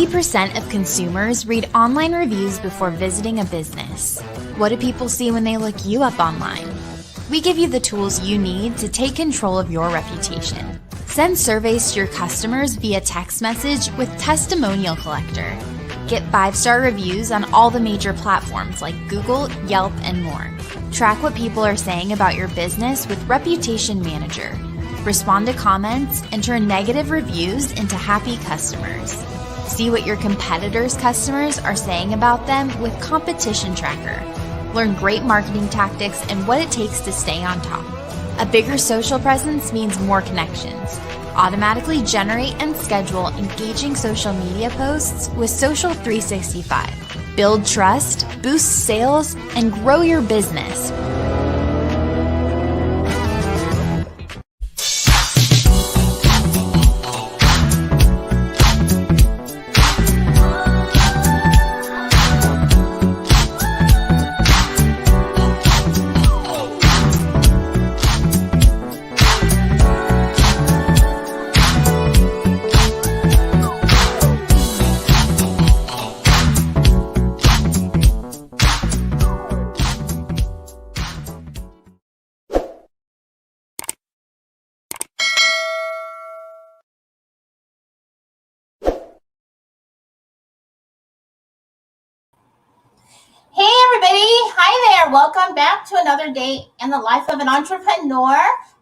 80% of consumers read online reviews before visiting a business. What do people see when they look you up online? We give you the tools you need to take control of your reputation. Send surveys to your customers via text message with Testimonial Collector. Get 5-star reviews on all the major platforms like Google, Yelp, and more. Track what people are saying about your business with Reputation Manager. Respond to comments and turn negative reviews into happy customers. See what your competitors' customers are saying about them with Competition Tracker. Learn great marketing tactics and what it takes to stay on top. A bigger social presence means more connections. Automatically generate and schedule engaging social media posts with Social 365. Build trust, boost sales, and grow your business. Hey everybody, hi there. Welcome back to another day in the life of an entrepreneur.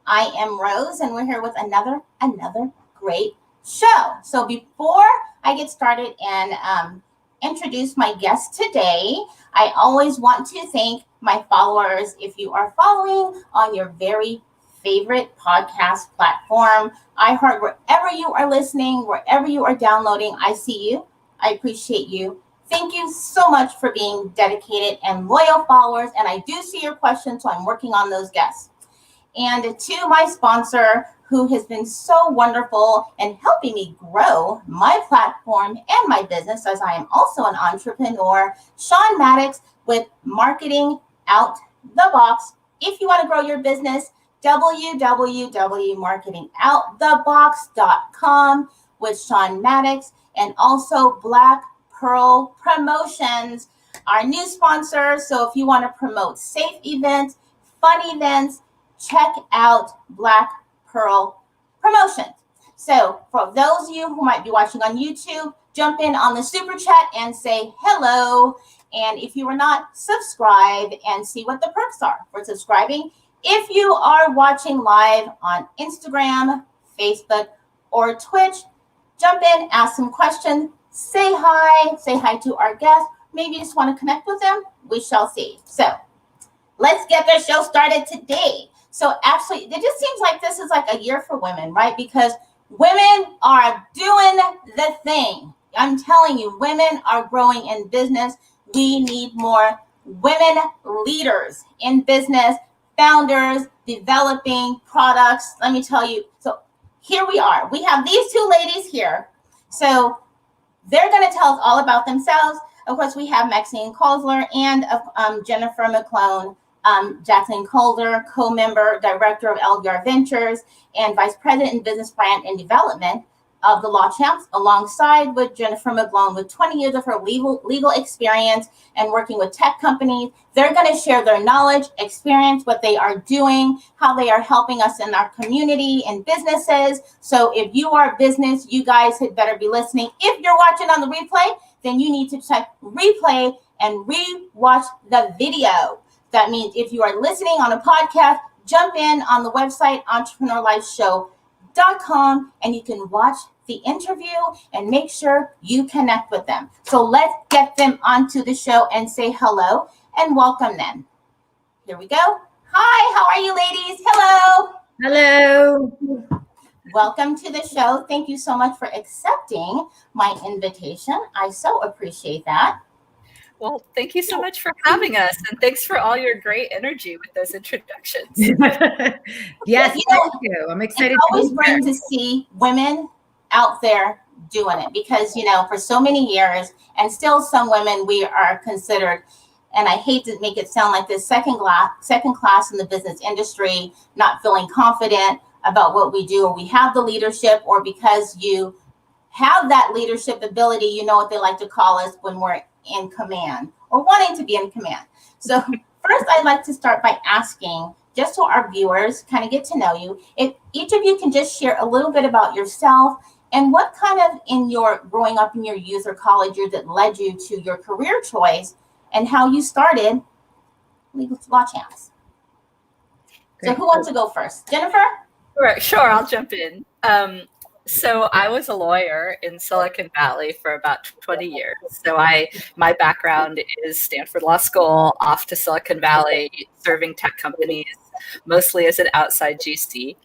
I am Rose and we're here with another great show. So before I get started and introduce my guest today, I always want to thank my followers. If you are following on your very favorite podcast platform, iHeart, wherever you are listening, wherever you are downloading, I see you. I appreciate you. Thank you so much for being dedicated and loyal followers. And I do see your questions, so I'm working on those guests. And to my sponsor, who has been so wonderful in helping me grow my platform and my business, as I am also an entrepreneur, Sean Maddox with Marketing Out the Box. If you want to grow your business, www.marketingoutthebox.com with Sean Maddox, and also Black Pearl Promotions, our new sponsor. So if you want to promote safe events, fun events, check out Black Pearl Promotions. So for those of you who might be watching on YouTube, jump in on the super chat and say hello. And if you are not, subscribe and see what the perks are for subscribing. If you are watching live on Instagram, Facebook, or Twitch, jump in, ask some questions. Say hi to our guests. Maybe you just want to connect with them. We shall see. So let's get the show started today. So actually, it just seems like this is like a year for women, right? Because women are doing the thing. I'm telling you, women are growing in business. We need more women leaders in business, founders, developing products. Let me tell you. So here we are. We have these two ladies here. So they're going to tell us all about themselves. Of course, we have Maxine Kozler and Jennifer McGlone, Jacqueline Calder, co-member, director of LBR Ventures, and vice president in business brand and development of the LawChamps, alongside with Jennifer McGlone with 20 years of her legal experience and working with tech companies. They're going to share their knowledge, experience, what they are doing, how they are helping us in our community and businesses. So if you are a business, you guys had better be listening. If you're watching on the replay, then you need to check replay and re-watch the video. That means if you are listening on a podcast, jump in on the website, entrepreneurlifeshow.com, and you can watch the interview and make sure you connect with them. So let's get them onto the show and say hello and welcome them. Here we go. Hi, how are you ladies? Hello. Hello. Welcome to the show. Thank you so much for accepting my invitation. I so appreciate that. Well, thank you so much for having us, and thanks for all your great energy with those introductions. Yes, thank you. I'm excited. It's always great to see women out there doing it because, you know, for so many years, and still some women, we are considered, and I hate to make it sound like this, second class in the business industry, not feeling confident about what we do, or we have the leadership, or because you have that leadership ability. You know what they like to call us when we're in command or wanting to be in command. So first, I'd like to start by asking, just so our viewers kind of get to know you, if each of you can just share a little bit about yourself and what kind of in your growing up in your youth or college years that led you to your career choice and how you started LawChamps. So who wants to go first? Jennifer? Sure, I'll jump in. So I was a lawyer in Silicon Valley for about 20 years. So my background is Stanford Law School, off to Silicon Valley, serving tech companies, mostly as an outside GC.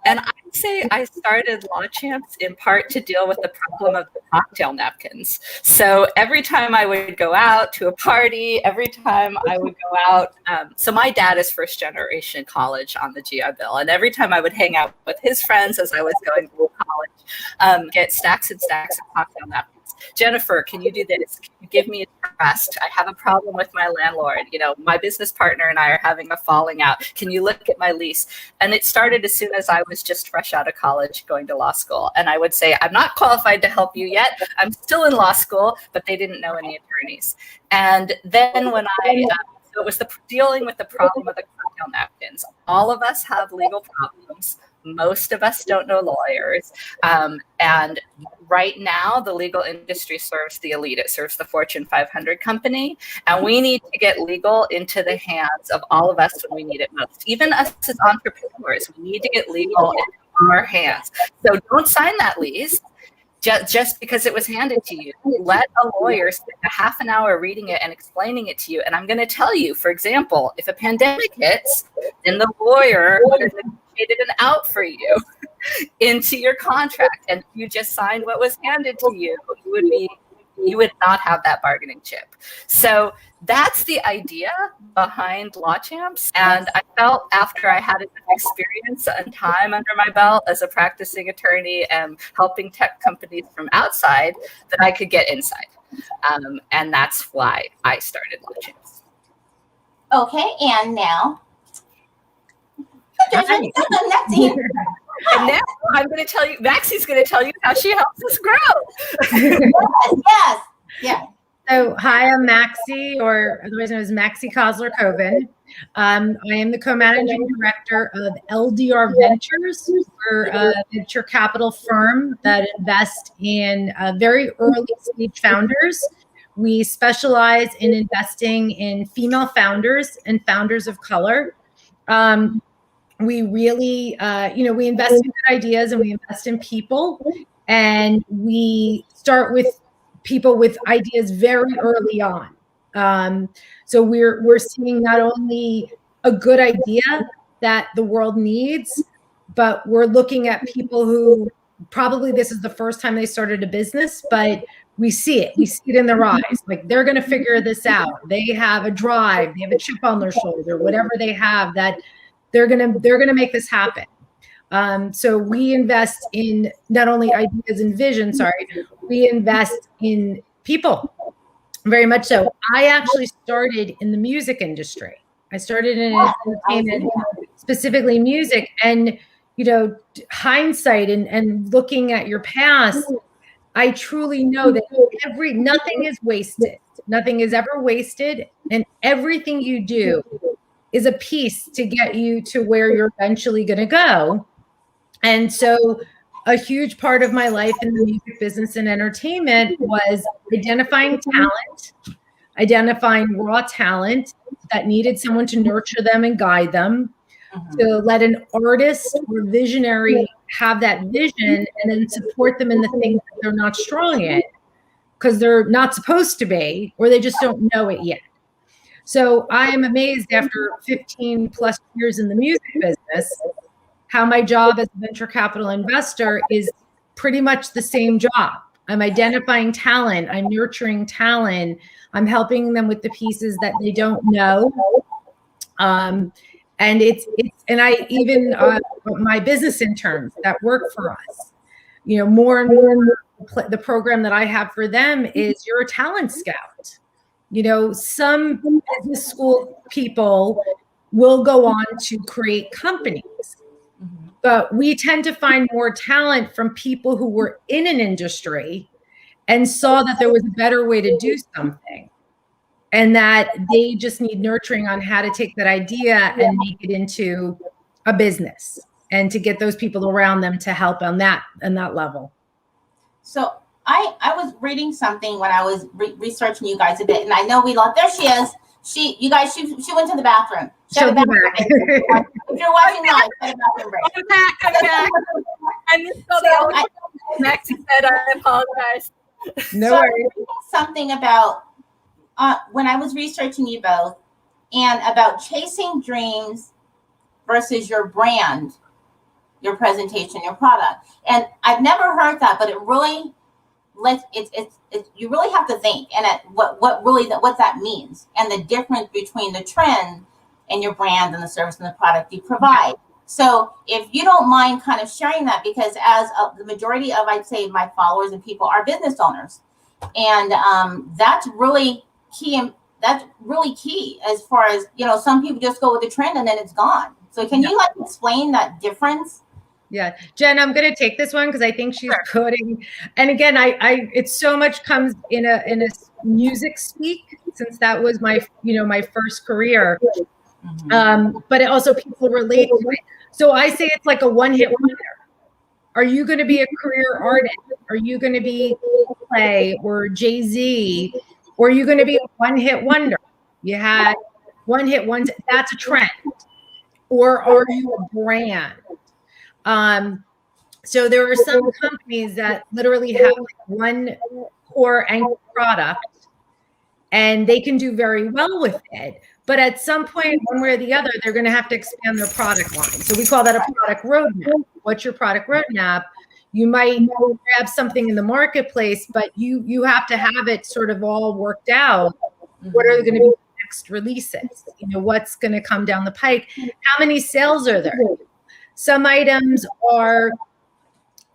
And I'd say I started LawChamps in part to deal with the problem of the cocktail napkins. So every time I would go out to a party, every time I would go out, so my dad is first generation college on the GI Bill. And every time I would hang out with his friends as I was going to college, get stacks and stacks of cocktail napkins. Jennifer, can you do this? Can you give me a trust? I have a problem with my landlord. You know, my business partner and I are having a falling out. Can you look at my lease? And it started as soon as I was just fresh out of college going to law school. And I would say, I'm not qualified to help you yet. I'm still in law school, but they didn't know any attorneys. And then when so it was dealing with the problem of the cocktail napkins. All of us have legal problems. Most of us don't know lawyers. And right now, the legal industry serves the elite. It serves the Fortune 500 company. And we need to get legal into the hands of all of us when we need it most. Even us as entrepreneurs, we need to get legal into our hands. So don't sign that lease just because it was handed to you. Let a lawyer spend a half an hour reading it and explaining it to you. And I'm going to tell you, for example, if a pandemic hits, then the lawyer would have negotiated an out for you into your contract, and you just signed what was handed to you, you would not have that bargaining chip. So that's the idea behind LawChamps. And I felt after I had enough experience and time under my belt as a practicing attorney and helping tech companies from outside that I could get inside. And that's why I started LawChamps. Okay, and now. And now I'm going to tell you, Maxi's going to tell you how she helps us grow. Yes. So, hi, I'm Maxi, or otherwise known as Maxine Kozler Jenniffer. I am the co-managing director of LDR Ventures. We're a venture capital firm that invests in very early stage founders. We specialize in investing in female founders and founders of color. We really, we invest in good ideas and we invest in people, and we start with people with ideas very early on. So we're seeing not only a good idea that the world needs, but we're looking at people who probably this is the first time they started a business, but we see it in their eyes. Like they're going to figure this out. They have a drive, they have a chip on their shoulder, whatever they have that they're gonna make this happen. So we invest in not only ideas and vision, we invest in people, very much so. I actually started in the music industry. I started in entertainment, specifically music, and hindsight and looking at your past, I truly know that nothing is wasted. Nothing is ever wasted, and everything you do is a piece to get you to where you're eventually going to go. And so a huge part of my life in the music business and entertainment was identifying talent, identifying raw talent that needed someone to nurture them and guide them, to let an artist or visionary have that vision and then support them in the things that they're not strong in because they're not supposed to be, or they just don't know it yet. So I am amazed after 15 plus years in the music business, how my job as a venture capital investor is pretty much the same job. I'm identifying talent, I'm nurturing talent, I'm helping them with the pieces that they don't know. And I even my business interns that work for us, more and more the program that I have for them is you're a talent scout. Some business school people will go on to create companies. but we tend to find more talent from people who were in an industry and saw that there was a better way to do something, and that they just need nurturing on how to take that idea and make it into a business, and to get those people around them to help on that level. So I was reading something when I was researching you guys a bit, and I know we lost. There she is. She went to the bathroom. She had a bathroom break. If you're watching live, she had a bathroom break. I'm back. I missed all the Maxie said, I apologize. No worries. Reading something about when I was researching you both, and about chasing dreams versus your brand, your presentation, your product. And I've never heard that, but it really you really have to think and at what that means, and the difference between the trend and your brand and the service and the product you provide. So if you don't mind kind of sharing that, because as the majority of, I'd say, my followers and people are business owners, and that's really key. And that's really key as far as, some people just go with the trend and then it's gone. So can you explain that difference? Yeah, Jen, I'm going to take this one because I think she's putting, and again, it's so much comes in a music speak, since that was my first career. But it also people relate to it. So I say it's like a one-hit wonder. Are you going to be a career artist? Are you going to be Play or Jay-Z? Or are you going to be a one-hit wonder? You had one hit, that's a trend. Or are you a brand? So there are some companies that literally have one core anchor product, and they can do very well with it. But at some point, one way or the other, they're going to have to expand their product line. So we call that a product roadmap. What's your product roadmap? You might grab something in the marketplace, but you have to have it sort of all worked out. What are going to be the next releases? What's going to come down the pike? How many sales are there? Some items are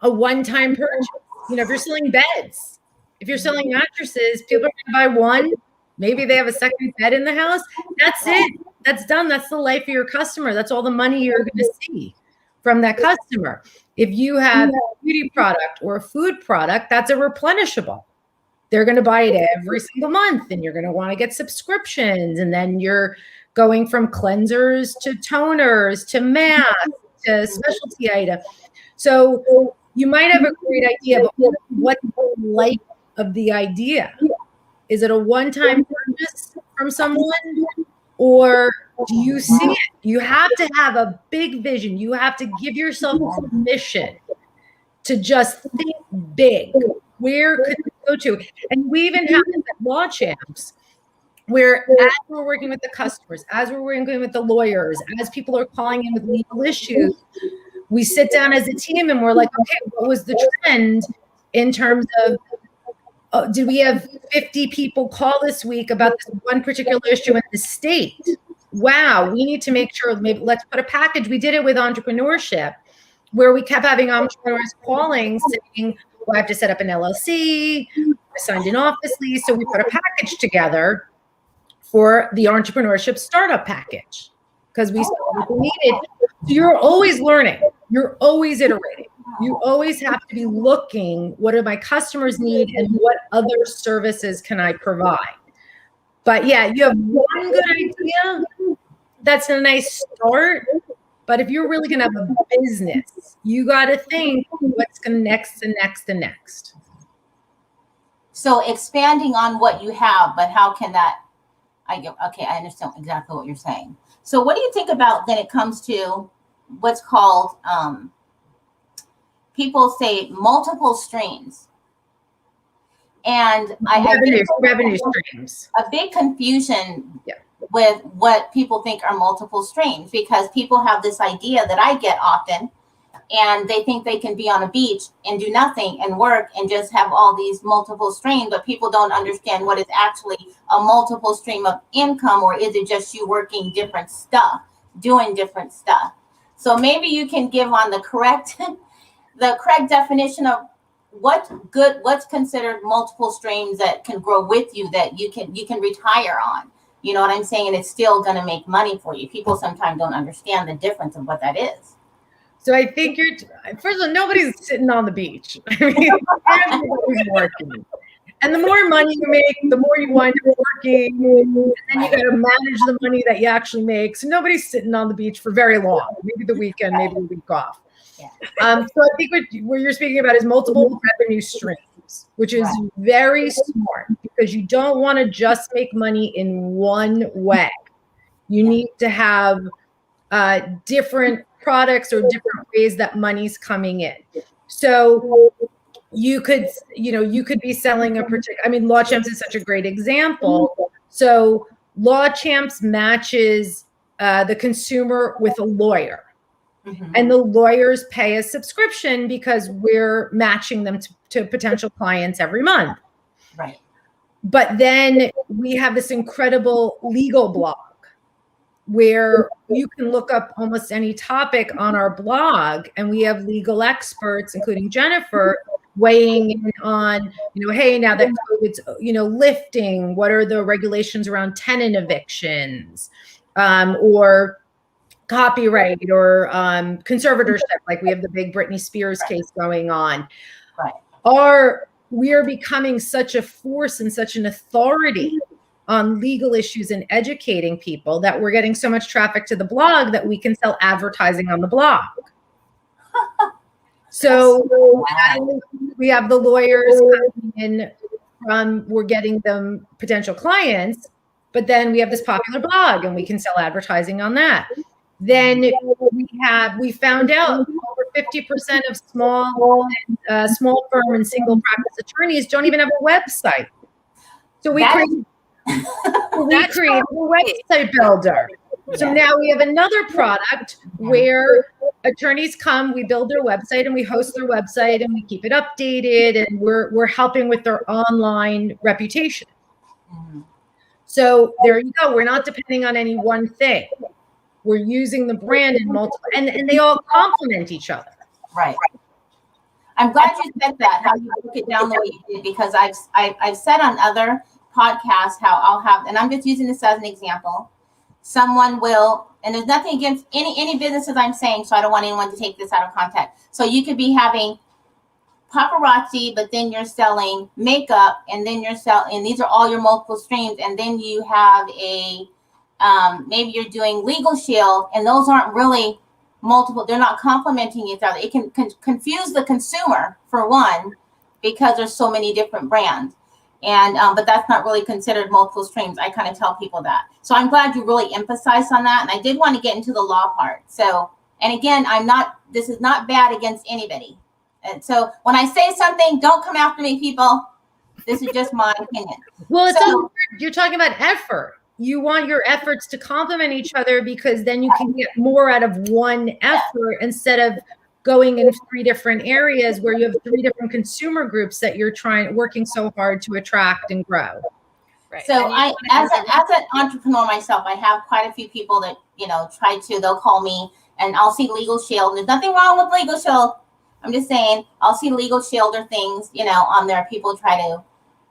a one-time purchase. If you're selling beds, if you're selling mattresses, people are going to buy one. Maybe they have a second bed in the house. That's it. That's done. That's the life of your customer. That's all the money you're going to see from that customer. If you have a beauty product or a food product, that's a replenishable. They're going to buy it every single month, and you're going to want to get subscriptions. And then you're going from cleansers to toners to masks to specialty item. So you might have a great idea, but what's the life of the idea? Is it a one-time purchase from someone, or do you see it? You have to have a big vision. You have to give yourself permission to just think big. Where could we go to? And we even have this at LawChamps, where as we're working with the customers, as we're working with the lawyers, as people are calling in with legal issues, we sit down as a team and we're like, okay, what was the trend in terms of, did we have 50 people call this week about this one particular issue in the state? Wow, we need to make sure, maybe let's put a package. We did it with entrepreneurship, where we kept having entrepreneurs calling saying, well, I have to set up an LLC, I signed an office lease. So we put a package together for the entrepreneurship startup package because we saw what we needed. So you're always learning. You're always iterating. You always have to be looking, what do my customers need and what other services can I provide? But yeah, you have one good idea. That's a nice start. But if you're really going to have a business, you got to think what's going next and next and next. So expanding on what you have, but how can that, I understand exactly what you're saying. So what do you think about then it comes to what's called, people say multiple streams. And revenue streams. A big confusion with what people think are multiple streams, because people have this idea that I get often, and they think they can be on a beach and do nothing and work and just have all these multiple streams, but people don't understand what is actually a multiple stream of income, or is it just you working different stuff, doing different stuff? So maybe you can give on the correct definition of what's considered multiple streams that can grow with you, that you can retire on. You know what I'm saying? And it's still going to make money for you. People sometimes don't understand the difference of what that is. So I think first of all, nobody's sitting on the beach. I mean, everybody's working. And the more money you make, the more you wind up working. And then you got to manage the money that you actually make. So nobody's sitting on the beach for very long. Maybe the weekend, maybe a week off. Yeah. So I think what you're speaking about is multiple revenue streams, which is very smart because you don't want to just make money in one way. You need to have different products or different ways that money's coming in. So you could be selling a particular, I mean, LawChamps is such a great example. So LawChamps matches the consumer with a lawyer. And the lawyers pay a subscription because we're matching them to potential clients every month. Right. But then we have this incredible legal blog where you can look up almost any topic on our blog, and we have legal experts, including Jennifer, weighing in on, hey, now that COVID's, lifting, what are the regulations around tenant evictions, or copyright, or conservatorship, like we have the big Britney Spears case going on. Right. We are becoming such a force and such an authority on legal issues and educating people that we're getting so much traffic to the blog that we can sell advertising on the blog. So we have the lawyers coming in we're getting them potential clients, but then we have this popular blog and we can sell advertising on that. Then we found out over 50% of small firm and single practice attorneys don't even have a website. So we created a website builder. So now we have another product where attorneys come, we build their website and we host their website and we keep it updated, and we're helping with their online reputation. So there you go. We're not depending on any one thing. We're using the brand in multiple, and they all complement each other. Right. I'm glad you said that, how you broke it down the way you did, because I've said on other podcasts how I'll have, and I'm just using this as an example, someone will, and there's nothing against any businesses I'm saying, so I don't want anyone to take this out of context. So you could be having paparazzi, but then you're selling makeup, and then you're selling, and these are all your multiple streams, and then you have maybe you're doing Legal Shield, and those aren't really multiple, they're not complementing each other. It can confuse the consumer, for one, because there's so many different brands. And but that's not really considered multiple streams. I kind of tell people that. So I'm glad you really emphasized on that. And I did want to get into the law part. So, and again, this is not bad against anybody. And so when I say something, don't come after me, people. This is just my opinion. Well, you're talking about effort. You want your efforts to complement each other, because then you can get more out of one effort instead of going in 3 different areas where you have 3 different consumer groups that you're working so hard to attract and grow. Right. So as an entrepreneur myself, I have quite a few people that, they'll call me and I'll see Legal Shield. There's nothing wrong with Legal Shield. I'm just saying, I'll see Legal Shield or things, on there. People try to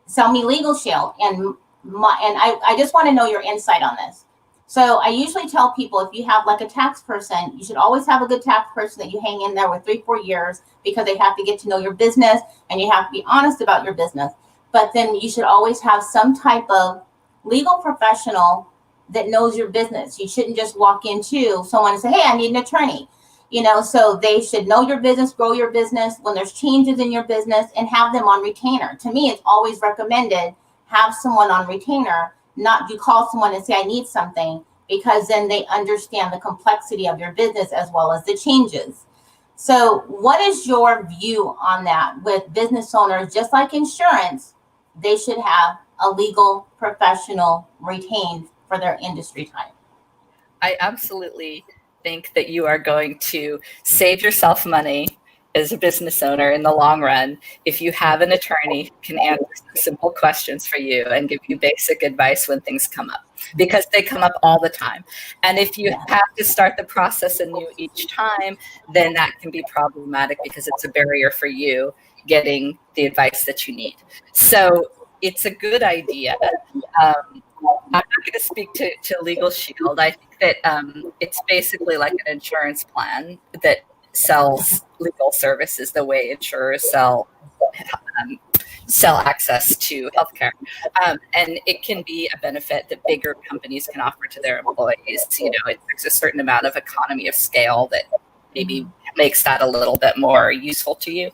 sell me Legal Shield, and I just want to know your insight on this. So I usually tell people, if you have like a tax person, you should always have a good tax person that you hang in there with 3-4 years, because they have to get to know your business and you have to be honest about your business. But then you should always have some type of legal professional that knows your business. You shouldn't just walk into someone and say, hey, I need an attorney. So they should know your business, grow your business when there's changes in your business, and have them on retainer. To me, it's always recommended, have someone on retainer. Not you call someone and say, I need something, because then they understand the complexity of your business as well as the changes. So what is your view on that with business owners? Just like insurance, they should have a legal professional retained for their industry time. I absolutely think that you are going to save yourself money as a business owner in the long run if you have an attorney who can answer simple questions for you and give you basic advice when things come up, because they come up all the time. And if you have to start the process anew each time, then that can be problematic, because it's a barrier for you getting the advice that you need. So it's a good idea. I'm not going to speak to Legal Shield. I think that it's basically like an insurance plan that sells legal services the way insurers sell access to healthcare. And it can be a benefit that bigger companies can offer to their employees. There's a certain amount of economy of scale that maybe makes that a little bit more useful to you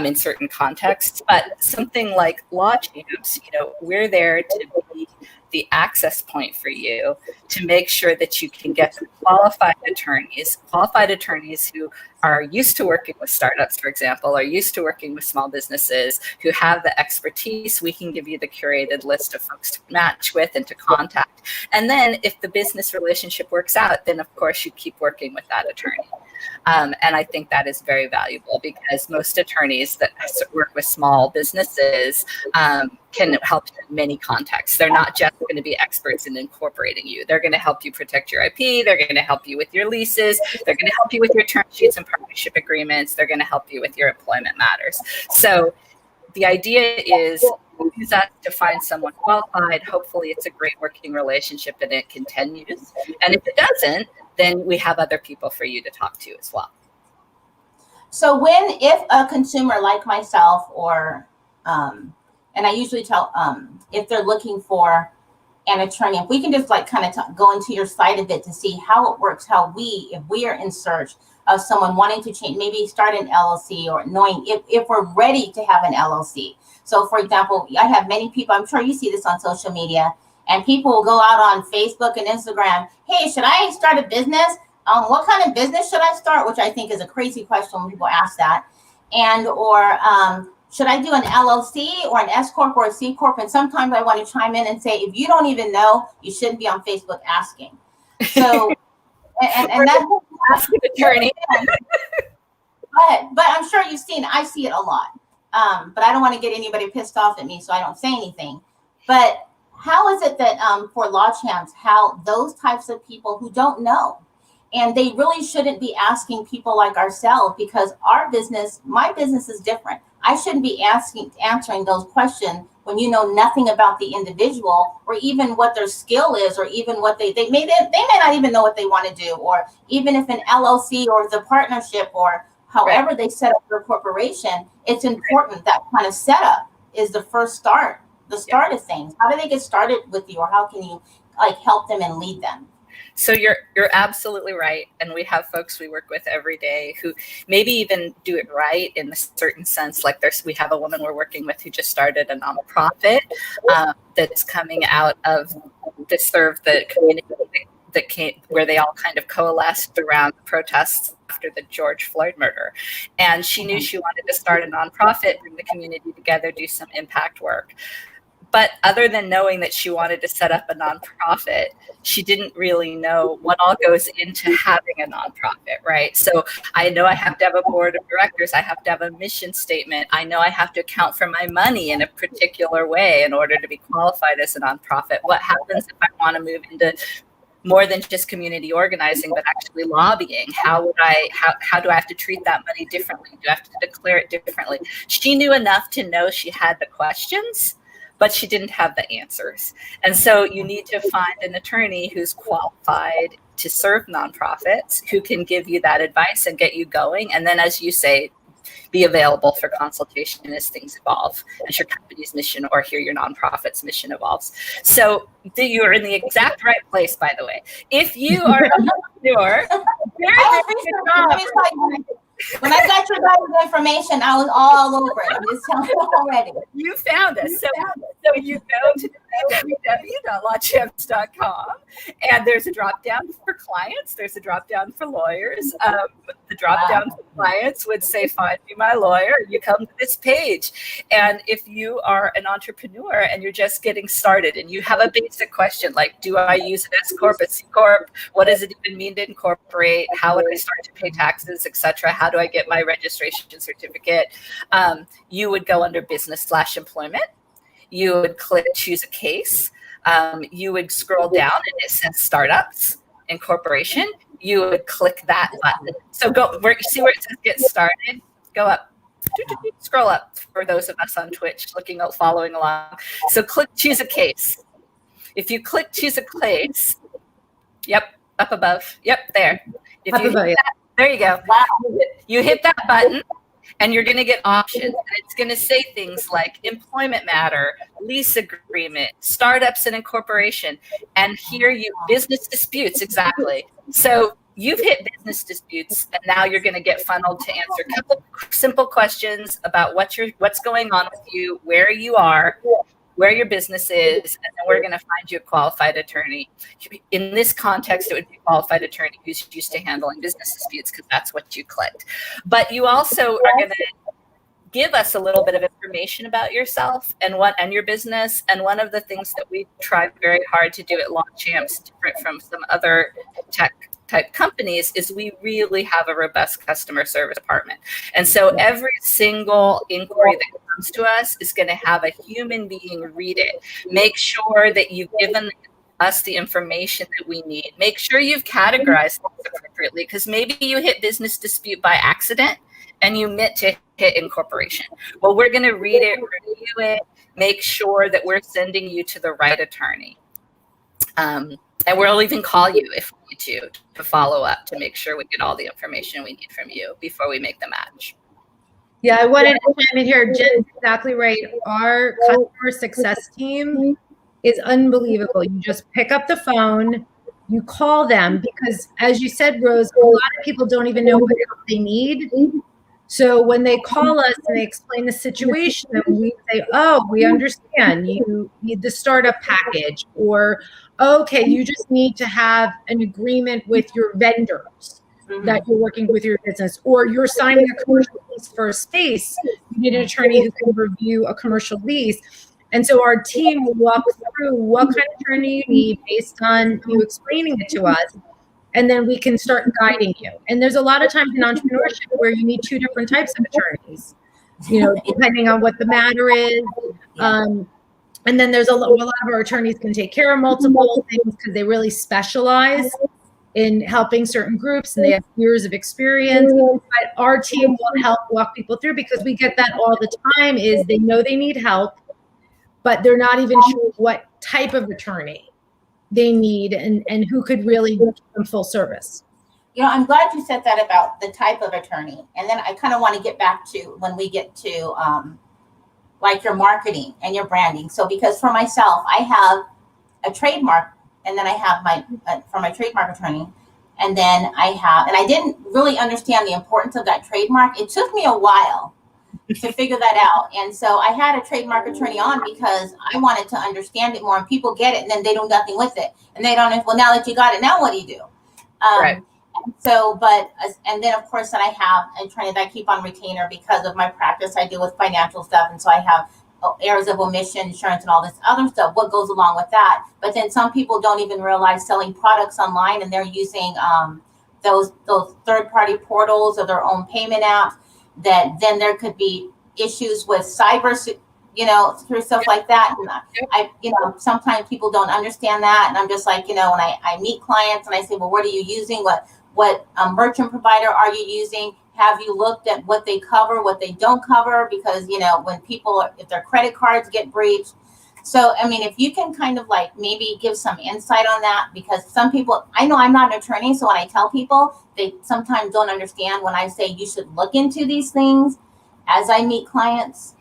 in certain contexts. But something like LawChamps, we're there to be the access point for you to make sure that you can get qualified attorneys who are used to working with startups, for example, are used to working with small businesses, who have the expertise. We can give you the curated list of folks to match with and to contact. And then if the business relationship works out, then of course you keep working with that attorney. And I think that is very valuable, because most attorneys that work with small businesses can help you in many contexts. They're not just going to be experts in incorporating you. They're going to help you protect your IP. They're going to help you with your leases. They're going to help you with your term sheets and partnership agreements. They're going to help you with your employment matters. So the idea is use that to find someone qualified. Hopefully it's a great working relationship and it continues. And if it doesn't, then we have other people for you to talk to as well. So if a consumer like myself, or, and I usually tell, if they're looking for an attorney, if we can just go into your side a bit to see how it works, if we are in search of someone wanting to change, maybe start an LLC, or knowing if we're ready to have an LLC. So for example, I have many people, I'm sure you see this on social media, and people will go out on Facebook and Instagram, hey, should I start a business? What kind of business should I start? Which I think is a crazy question when people ask that. Or should I do an LLC or an S Corp or a C Corp? And sometimes I want to chime in and say, if you don't even know, you shouldn't be on Facebook asking. So, and that's ask an attorney. But I'm sure I see it a lot. But I don't want to get anybody pissed off at me, so I don't say anything. But how is it that for LawChamps, how those types of people who don't know, and they really shouldn't be asking people like ourselves, because my business is different. I shouldn't be answering those questions when you know nothing about the individual, or even what their skill is, or even what they may not even know what they want to do, or even if an LLC or the partnership or however they set up their corporation. It's important that kind of setup is the first start, the start of things. How do they get started with you, or how can you help them and lead them? So you're absolutely right. And we have folks we work with every day who maybe even do it right in a certain sense. Like we have a woman we're working with who just started a nonprofit that's coming out of to serve the community where they all kind of coalesced around the protests after the George Floyd murder. And she knew she wanted to start a nonprofit, bring the community together, do some impact work. But other than knowing that she wanted to set up a nonprofit, she didn't really know what all goes into having a nonprofit, right? So I know I have to have a board of directors. I have to have a mission statement. I know I have to account for my money in a particular way in order to be qualified as a nonprofit. What happens if I want to move into more than just community organizing, but actually lobbying? How do I have to treat that money differently? Do I have to declare it differently? She knew enough to know she had the questions, but she didn't have the answers. And so you need to find an attorney who's qualified to serve nonprofits, who can give you that advice and get you going. And then, as you say, be available for consultation as things evolve, as your company's mission or your nonprofit's mission evolves. So you're in the exact right place, by the way. If you are an entrepreneur, very good job. When I got your guys' information, I was all over it. I'm just telling you already. You found us. So you go to www.lawchamps.com, and there's a drop down for clients. There's a drop down for lawyers. The drop down for clients would say, find me my lawyer. You come to this page. And if you are an entrepreneur and you're just getting started and you have a basic question like, do I use an S Corp, a C Corp? What does it even mean to incorporate? How would I start to pay taxes, etc.? How do I get my registration certificate? You would go under business/employment. You would click choose a case. You would scroll down and it says startups, incorporation. You would click that button. So see where it says get started? Go up. Scroll up for those of us on Twitch following along. So click choose a case. If you click choose a case, yep, up above. Yep, there. If you hit that, There you go. Wow. You hit that button and you're going to get options. And it's going to say things like employment matter, lease agreement, startups and incorporation. And here you business disputes. Exactly. So you've hit business disputes, and now you're going to get funneled to answer a couple simple questions about what's going on with you, where you are, where your business is, and then we're going to find you a qualified attorney. In this context, it would be a qualified attorney who's used to handling business disputes, because that's what you clicked. But you also are going to give us a little bit of information about yourself and your business. And one of the things that we tried very hard to do at LawChamps, different from some other tech type companies, is we really have a robust customer service department. And so every single inquiry that comes to us is going to have a human being read it. Make sure that you've given us the information that we need. Make sure you've categorized things appropriately, because maybe you hit business dispute by accident and you meant to hit incorporation. Well, we're going to read it, review it, make sure that we're sending you to the right attorney. And we'll even call you if we need to follow up to make sure we get all the information we need from you before we make the match. Yeah, I wanted to chime in here. Jen's exactly right. Our customer success team is unbelievable. You just pick up the phone, you call them, because as you said, Rose, a lot of people don't even know what help they need. So when they call us and they explain the situation, and we say, oh, we understand you need the startup package, or okay, you just need to have an agreement with your vendors that you're working with your business, or you're signing a commercial lease for a space. You need an attorney who can review a commercial lease. And so our team will walk through what kind of attorney you need based on you explaining it to us. And then we can start guiding you. And there's a lot of times in entrepreneurship where you need two different types of attorneys, depending on what the matter is. And then there's a lot of our attorneys can take care of multiple things because they really specialize in helping certain groups and they have years of experience. But our team will help walk people through, because we get that all the time, is they know they need help, but they're not even sure what type of attorney they need and who could really give them full service. I'm glad you said that about the type of attorney. And then I kind of want to get back to when we get to like your marketing and your branding. So because for myself, I have a trademark, and then I have for my trademark attorney. And then I didn't really understand the importance of that trademark. It took me a while to figure that out. And so I had a trademark attorney on because I wanted to understand it more, and people get it and then they do nothing with it. And they don't, well, now that you got it, now what do you do? Right. And so, and then of course that I have an attorney that I keep on retainer because of my practice. I deal with financial stuff. And so I have areas of omission, insurance, and all this other stuff, what goes along with that. But then some people don't even realize selling products online, and they're using those third-party portals or their own payment apps, that then there could be issues with cyber, through stuff like that. And I sometimes people don't understand that. And I'm just like, when I meet clients and I say, well, what are you using? What merchant provider are you using? Have you looked at what they cover, what they don't cover? Because, when people, if their credit cards get breached. So, I mean, if you can kind of like maybe give some insight on that, because some people, I know I'm not an attorney. So when I tell people, they sometimes don't understand when I say you should look into these things as I meet clients.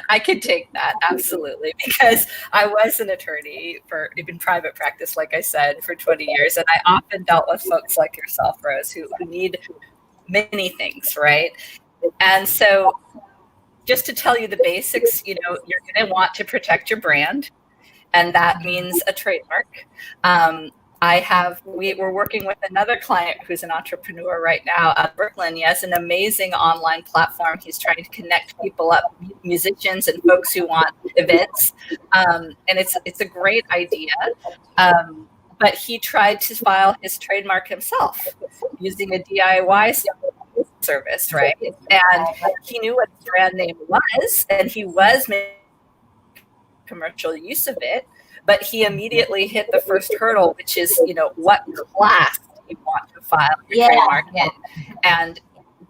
I could take that, absolutely, because I was an attorney in private practice, like I said, for 20 years. And I often dealt with folks like yourself, Rose, who need many things, right? And so just to tell you the basics, you're going to want to protect your brand, and that means a trademark. We're working with another client who's an entrepreneur right now out of Brooklyn. He has an amazing online platform. He's trying to connect people up, musicians and folks who want events. And it's a great idea. But he tried to file his trademark himself using a DIY service, right? And he knew what the brand name was, and he was making commercial use of it. But he immediately hit the first hurdle, which is, what class you want to file your trademark in. And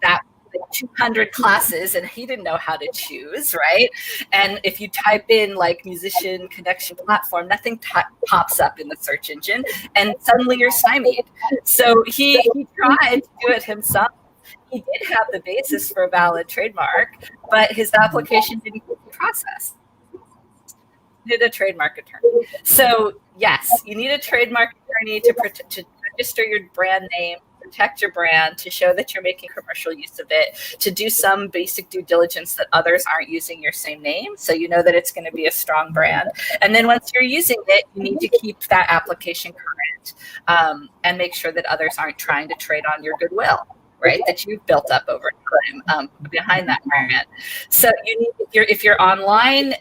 that like 200 classes and he didn't know how to choose, right? And if you type in like musician connection platform, nothing pops up in the search engine, and suddenly you're stymied. So he tried to do it himself. He did have the basis for a valid trademark, but his application didn't get processed. Did a trademark attorney. So yes, you need a trademark attorney to register your brand name, protect your brand, to show that you're making commercial use of it, to do some basic due diligence that others aren't using your same name, so you know that it's going to be a strong brand. And then once you're using it, you need to keep that application current, and make sure that others aren't trying to trade on your goodwill, right, that you've built up over time behind that brand. So you need, if you're online,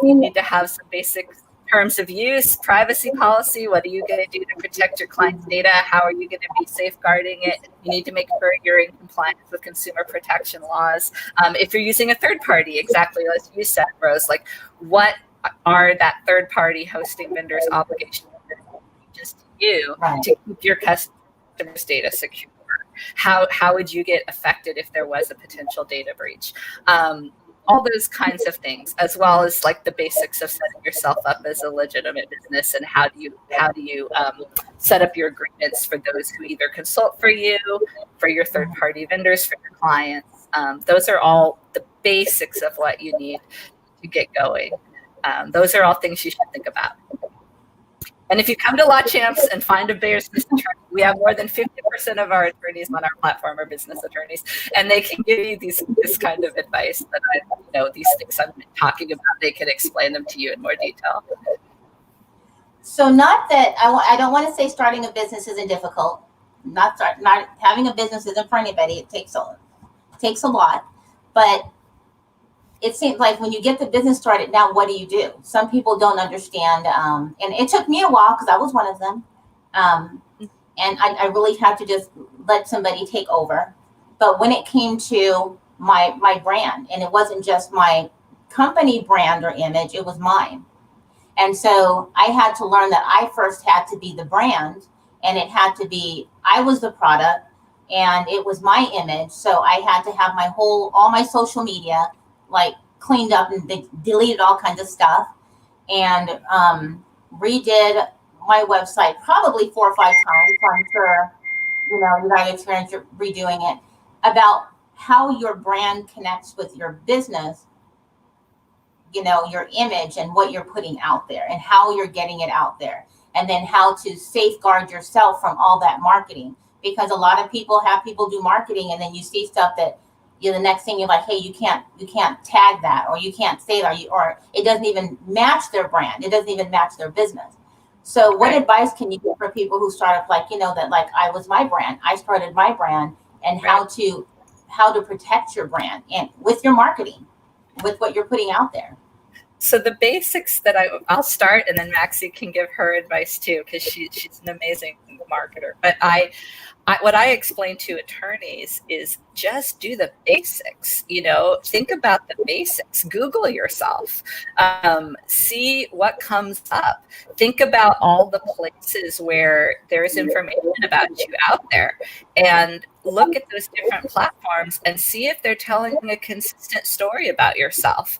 you need to have some basic terms of use, privacy policy. What are you going to do to protect your client's data? How are you going to be safeguarding it? You need to make sure you're in compliance with consumer protection laws. If you're using a third party, exactly as you said, Rose, like what are that third party hosting vendor's obligations to you to keep your customers' data secure? How would you get affected if there was a potential data breach? All those kinds of things, as well as like the basics of setting yourself up as a legitimate business, and how do you set up your agreements for those who either consult for you, for your third party vendors, for your clients. Those are all the basics of what you need to get going. Those are all things you should think about. And if you come to LawChamps and find a business attorney, we have more than 50% of our attorneys on our platform are business attorneys, and they can give you this kind of advice that these things I'm talking about. They can explain them to you in more detail. So not that I don't want to say starting a business isn't difficult. Not having a business isn't for anybody. It takes a lot, but it seems like when you get the business started, now what do? Some people don't understand. And it took me a while because I was one of them. And I really had to just let somebody take over. But when it came to my brand, and it wasn't just my company brand or image, it was mine. And so I had to learn that I first had to be the brand, and it had to be, I was the product, and it was my image. So I had to have all my social media like cleaned up, and they deleted all kinds of stuff, and redid my website probably 4 or 5 times. So I'm sure you guys experienced redoing it, about how your brand connects with your business, your image and what you're putting out there and how you're getting it out there, and then how to safeguard yourself from all that marketing. Because a lot of people do marketing, and then you see stuff that the next thing you're like, hey, you can't tag that, or you can't say that, or it doesn't even match their brand. It doesn't even match their business. So what advice can you give for people who start up that like I was my brand, I started my brand, and how to protect your brand and with your marketing, with what you're putting out there? So the basics that I'll start, and then Maxie can give her advice too, because she's an amazing marketer. But what I explain to attorneys is just do the basics. Think about the basics. Google yourself. See what comes up. Think about all the places where there's information about you out there, and look at those different platforms and see if they're telling a consistent story about yourself.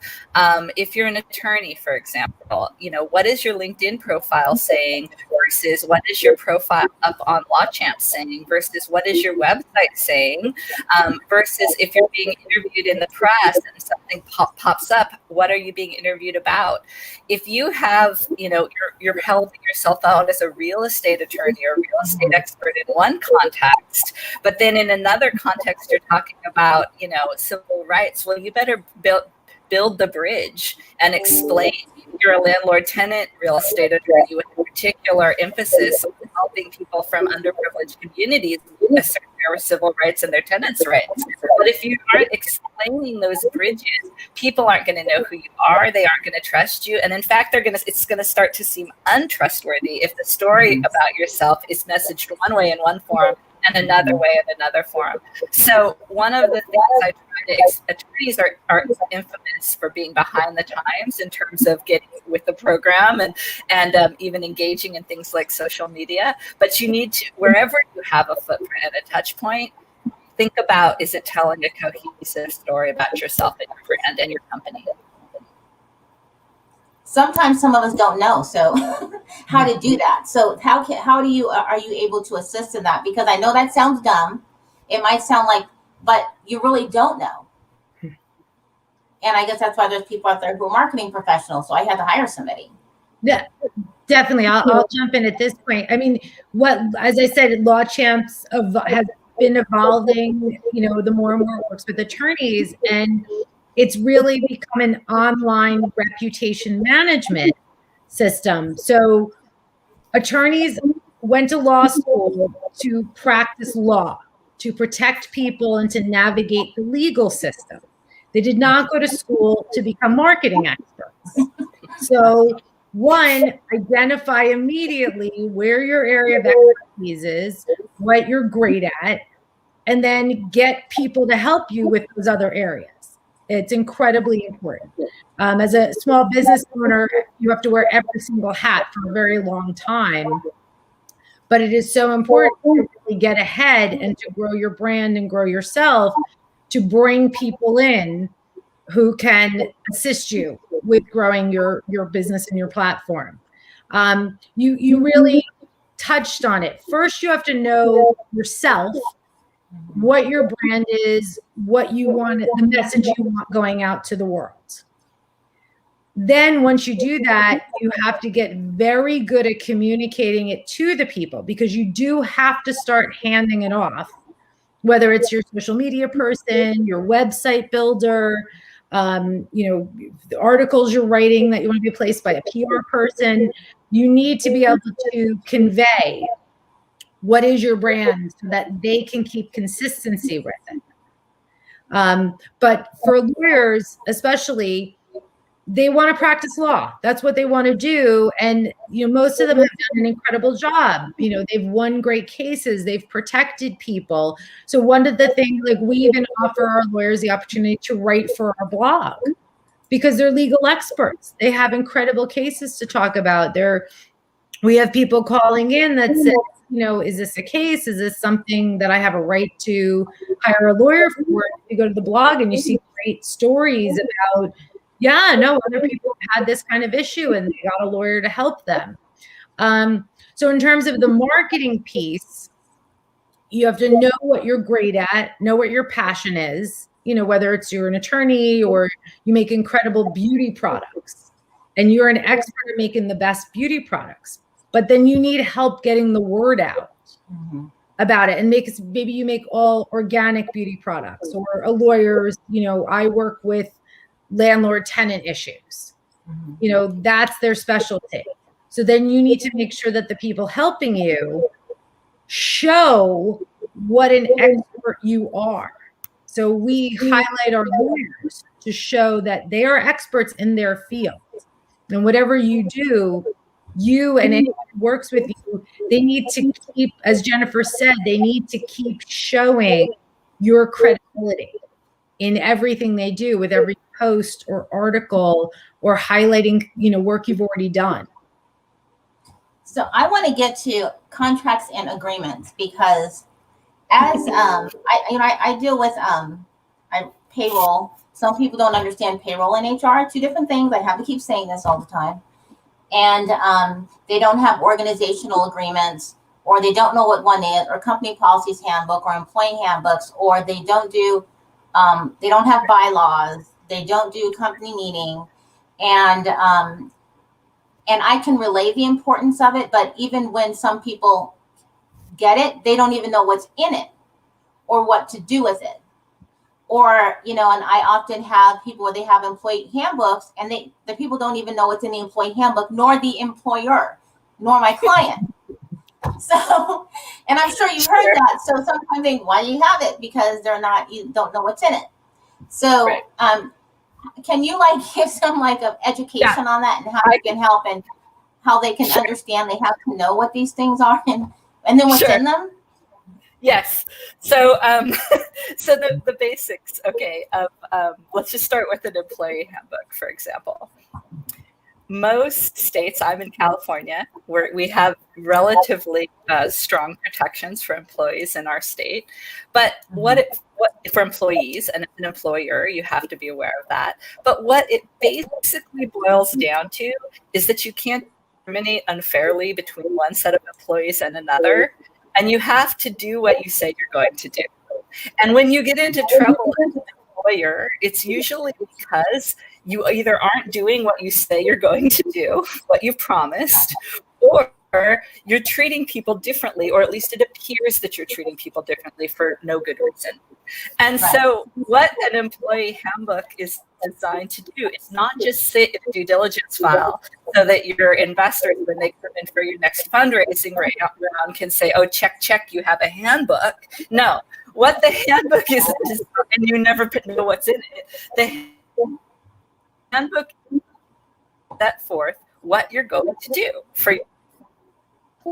If you're an attorney, for example, what is your LinkedIn profile saying versus what is your profile up on LawChamps saying versus what is your website saying, versus if you're being interviewed in the press and something pops up, what are you being interviewed about? If you have, you're held yourself out as a real estate attorney or real estate expert in one context, but then in another context you're talking about, civil rights, well, you better build the bridge and explain you're a landlord-tenant real estate attorney with a particular emphasis on helping people from underprivileged communities assert their civil rights and their tenants' rights. But if you aren't explaining those bridges, people aren't going to know who you are. They aren't going to trust you. And in fact, it's going to start to seem untrustworthy if the story about yourself is messaged one way in one form and another way in another form. So one of the things I try to, attorneys are infamous for being behind the times in terms of getting with the program and even engaging in things like social media. But you need to, wherever you have a footprint and a touch point, think about, is it telling a cohesive story about yourself and your brand and your company? Sometimes some of us don't know, so how to do that. So how do you are you able to assist in that? Because I know that sounds dumb. It might sound like, but you really don't know. And I guess that's why there's people out there who are marketing professionals. So I had to hire somebody. Yeah, definitely. I'll jump in at this point. I mean, as I said, LawChamps has been evolving, the more and more it works with attorneys, and it's really become an online reputation management system. So attorneys went to law school to practice law, to protect people and to navigate the legal system. They did not go to school to become marketing experts. So one, identify immediately where your area of expertise is, what you're great at, and then get people to help you with those other areas. It's incredibly important. As a small business owner, you have to wear every single hat for a very long time. But it is so important to really get ahead and to grow your brand and grow yourself, to bring people in who can assist you with growing your business and your platform. You really touched on it. First, you have to know yourself, what your brand is, what you want, the message you want going out to the world. Then once you do that, you have to get very good at communicating it to the people, because you do have to start handing it off, whether it's your social media person, your website builder, the articles you're writing that you want to be placed by a PR person. You need to be able to convey what is your brand so that they can keep consistency with it. But for lawyers, especially, they want to practice law. That's what they want to do. And, most of them have done an incredible job. They've won great cases. They've protected people. So one of the things, we even offer our lawyers the opportunity to write for our blog, because they're legal experts. They have incredible cases to talk about. We have people calling in that say, is this a case? Is this something that I have a right to hire a lawyer for? You go to the blog and you see great stories about, other people have had this kind of issue and they got a lawyer to help them. So in terms of the marketing piece, you have to know what you're great at, know what your passion is, whether you're an attorney or you make incredible beauty products and you're an expert at making the best beauty products, but then you need help getting the word out about it. And maybe you make all organic beauty products, or a lawyer's, I work with landlord tenant issues. That's their specialty. So then you need to make sure that the people helping you show what an expert you are. So we highlight our lawyers to show that they are experts in their field. And whatever you do, you and anyone who works with you, they need to keep, as Jennifer said, they need to keep showing your credibility in everything they do, with every post or article or highlighting, work you've already done. So I want to get to contracts and agreements, because as I deal with payroll. Some people don't understand payroll and HR, two different things. I have to keep saying this all the time. And they don't have organizational agreements, or they don't know what one is, or company policies handbook, or employee handbooks, or they don't have bylaws. They don't do company meeting. And I can relay the importance of it, but even when some people get it, they don't even know what's in it or what to do with it. Or, and I often have people where they have employee handbooks, and the people don't even know what's in the employee handbook, nor the employer, nor my client. So, and I'm sure you've heard that. So sometimes they, why do you have it? Because you don't know what's in it. So, right. Can you give some of education on that, and how you can help, and how they can understand they have to know what these things are, and then what's in them? Yes. So, so the basics. Okay. Let's just start with an employee handbook, for example. most states, I'm in California, where we have relatively strong protections for employees in our state. But what for employees and an employer, you have to be aware of that. But what it basically boils down to is that you can't discriminate unfairly between one set of employees and another. And you have to do what you say you're going to do. And when you get into trouble as an employer, it's usually because you either aren't doing what you say you're going to do, what you've promised, or you're treating people differently, or at least it appears that you're treating people differently for no good reason. And so what an employee handbook is designed to do is not just sit in a due diligence file so that your investors, when they come in for your next fundraising round, can say, oh, check, you have a handbook. No, what the handbook is, and you never know what's in it, the handbook set forth what you're going to do for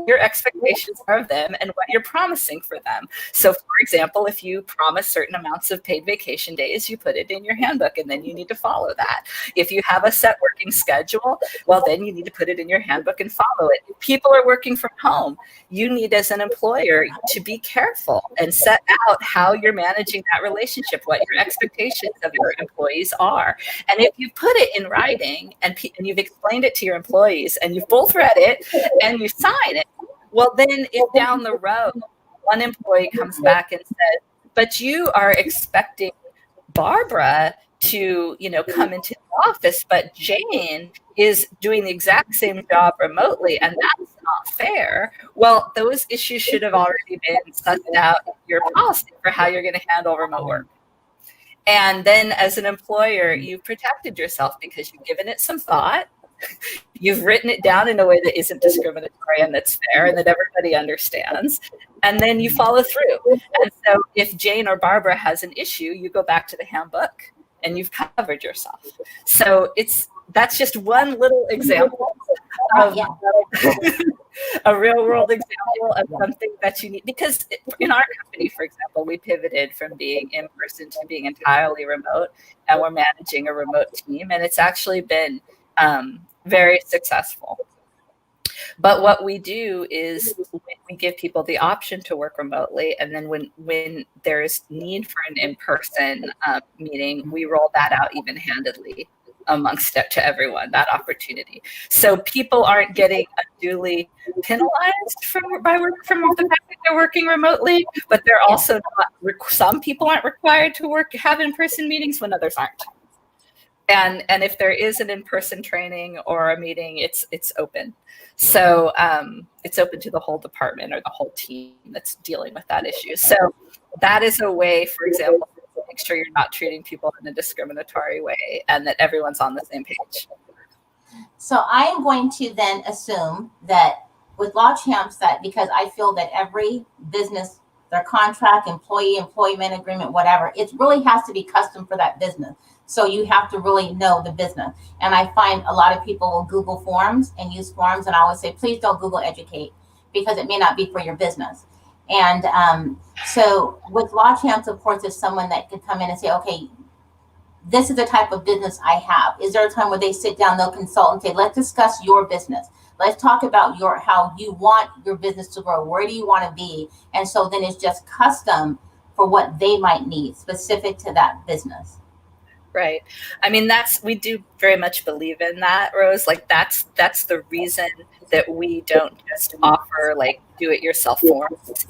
your expectations are of them and what you're promising for them. So, for example, if you promise certain amounts of paid vacation days, you put it in your handbook, and then you need to follow that. If you have a set working schedule, well, then you need to put it in your handbook and follow it. If people are working from home, you need, as an employer, to be careful and set out how you're managing that relationship, what your expectations of your employees are. And if you put it in writing and you've explained it to your employees and you've both read it and you sign it, well, then if down the road one employee comes back and says, but you are expecting Barbara to, come into the office, but Jane is doing the exact same job remotely, and that's not fair. Well, those issues should have already been sussed out in your policy for how you're going to handle remote work. And then as an employer, you've protected yourself because you've given it some thought. You've written it down in a way that isn't discriminatory and that's fair and that everybody understands. And then you follow through. And so if Jane or Barbara has an issue, you go back to the handbook and you've covered yourself. So that's just one little example of a real world example of something that you need. Because in our company, for example, we pivoted from being in person to being entirely remote, and we're managing a remote team. And it's actually been very successful. But what we do is we give people the option to work remotely, and then when there is need for an in-person meeting, we roll that out even-handedly amongst it to everyone, that opportunity. So people aren't getting unduly penalized from the fact that they're working remotely, but they're also not. Some people aren't required to have in-person meetings when others aren't. And if there is an in-person training or a meeting, it's open. So it's open to the whole department or the whole team that's dealing with that issue. So that is a way, for example, to make sure you're not treating people in a discriminatory way and that everyone's on the same page. So I am going to then assume that with LawChamps, that because I feel that every business, their contract, employment agreement, whatever, it really has to be custom for that business. So you have to really know the business. And I find a lot of people will Google forms and use forms. And I always say, please don't Google educate, because it may not be for your business. And so with LawChamps, of course, there's someone that could come in and say, okay, this is the type of business I have. Is there a time where they sit down, they'll consult and say, let's discuss your business. Let's talk about how you want your business to grow. Where do you want to be? And so then it's just custom for what they might need specific to that business. Right. I mean, we do very much believe in that, Rose. Like that's the reason that we don't just offer like do-it-yourself forms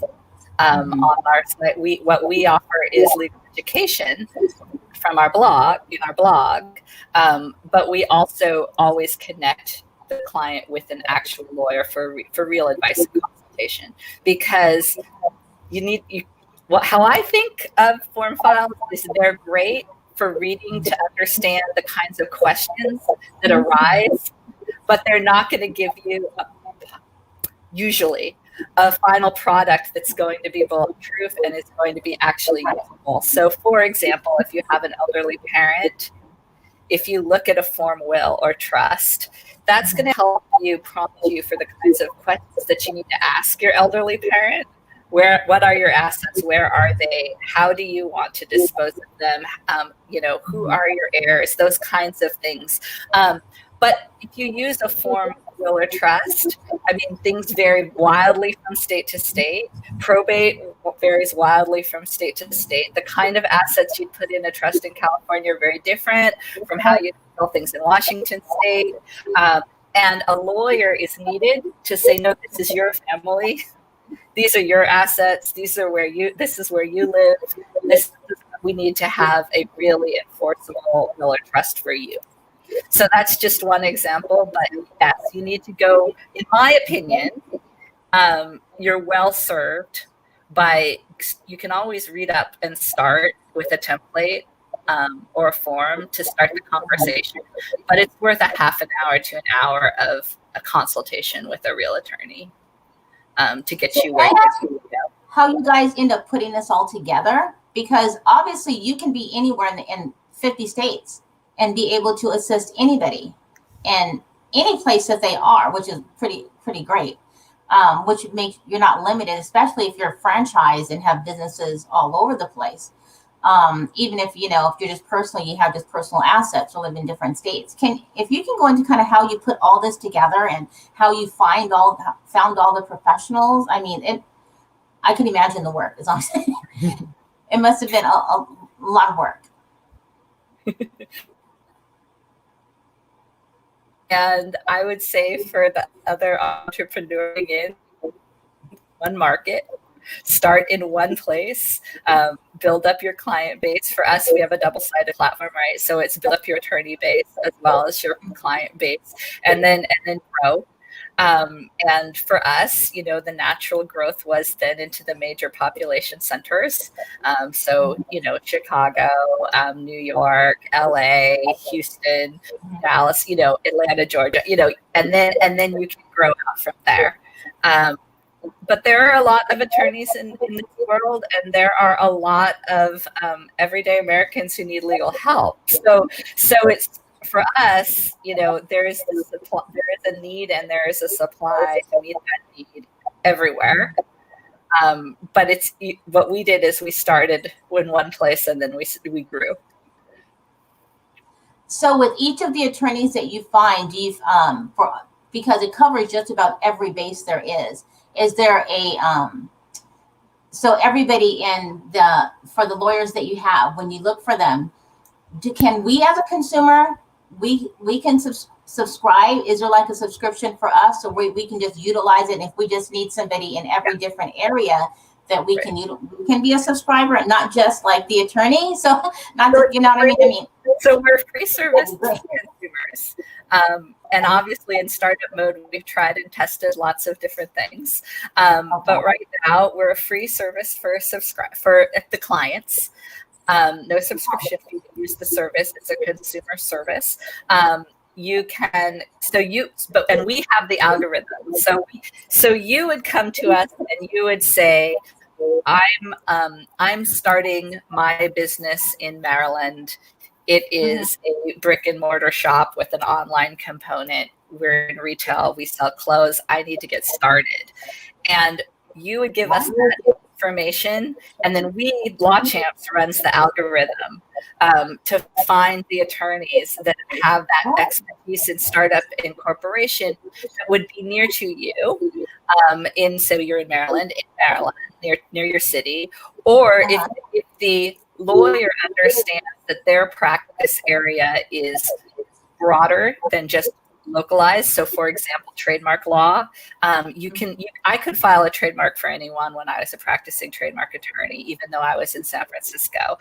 on our site. What we offer is legal education from our blog, but we also always connect the client with an actual lawyer for real advice and consultation, because how I think of form files is they're great for reading to understand the kinds of questions that arise, but they're not going to give you usually a final product that's going to be bulletproof and is going to be actually useful. So for example, if you have an elderly parent, if you look at a form will or trust, that's going to help you, prompt you for the kinds of questions that you need to ask your elderly parent. What are your assets? Where are they? How do you want to dispose of them? Who are your heirs? Those kinds of things. But if you use a form of will or trust, I mean, things vary wildly from state to state. Probate varies wildly from state to state. The kind of assets you'd put in a trust in California are very different from how you handle things in Washington state. And a lawyer is needed to say, no, this is your family. These are your assets. This is where you live. We need to have a really enforceable will or trust for you. So that's just one example, but yes, you need to go, in my opinion, you're well served by, you can always read up and start with a template or a form to start the conversation, but it's worth a half an hour to an hour of a consultation with a real attorney to get you where you need to go. How you guys end up putting this all together? Because obviously you can be anywhere in 50 states and be able to assist anybody in any place that they are, which is pretty great. Which makes you're not limited, especially if you're a franchise and have businesses all over the place. Even if if you're just personally, you have just personal assets or live in different states. If you can go into kind of how you put all this together and how you found all the professionals. I mean, I can imagine the work. As I'm saying, it must have been a lot of work. And I would say for the other entrepreneur in one market, start in one place, build up your client base. For us, we have a double-sided platform, right? So it's build up your attorney base as well as your client base, and then grow. And for us, the natural growth was then into the major population centers. So, Chicago, New York, LA, Houston, Dallas, Atlanta, Georgia, and then you can grow out from there. But there are a lot of attorneys in this world, and there are a lot of everyday Americans who need legal help. So it's, for us, there is a need and there is a supply to meet that need everywhere. But what we did is we started in one place and then we grew. So with each of the attorneys that you find, because it covers just about every base there is there a so everybody for the lawyers that you have, when you look for them, can we as a consumer, we can subscribe? Is there like a subscription for us, or we can just utilize it? And if we just need somebody in every different area, that we can be a subscriber, and not just like the attorney. So not just, you know what I mean? So we're free service to consumers. And obviously in startup mode, we've tried and tested lots of different things. But right now we're a free service for the clients. No subscription fee to use the service. It's a consumer service. You can, and we have the algorithm. So you would come to us and you would say, I'm starting my business in Maryland. It is a brick and mortar shop with an online component. We're in retail. We sell clothes. I need to get started. And you would give us that information, and then LawChamps runs the algorithm to find the attorneys that have that expertise in startup incorporation that would be near to you. So you're in Maryland, near your city, or if the lawyer understands that their practice area is broader than just localized. So for example, trademark law, I could file a trademark for anyone when I was a practicing trademark attorney, even though I was in San Francisco.